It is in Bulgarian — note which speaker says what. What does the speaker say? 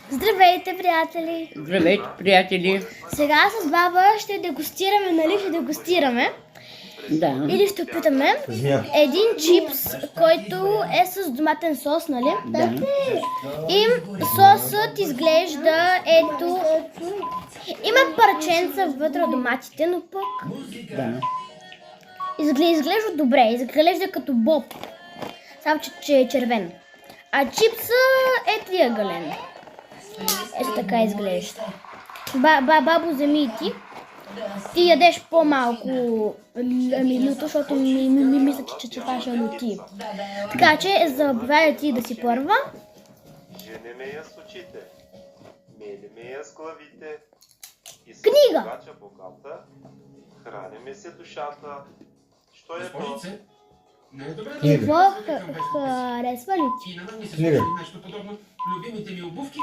Speaker 1: Здравейте, приятели!
Speaker 2: Здравейте, приятели!
Speaker 1: Сега с баба ще дегустираме, нали? Ще дегустираме.
Speaker 2: Да.
Speaker 1: Или ще опитаме един чипс, който е с доматен сос, нали?
Speaker 2: Да.
Speaker 1: И сосът изглежда ето... Има парченца вътре от доматите, но пък...
Speaker 2: Да.
Speaker 1: Изглежда добре, изглежда като боб. Само че е червен. А чипса е триъгълен. Ето така изглежда. Бабо, вземи и ти. Ти ядеш по-малко люто, защото мисля, че това ще люти. Така че заповядай ти да си първа.
Speaker 3: Жени ме я с очите, мели ме я с главите, и с
Speaker 1: Книга.
Speaker 3: богача богата, храни ме се душата. Що е то?
Speaker 4: Госпожице, не е добре да
Speaker 1: Какво
Speaker 4: ме към вестници.
Speaker 1: харесва ли ти?
Speaker 4: И на мен ми се
Speaker 5: Книга.
Speaker 4: случи нещо подобно. Любимите ми обувки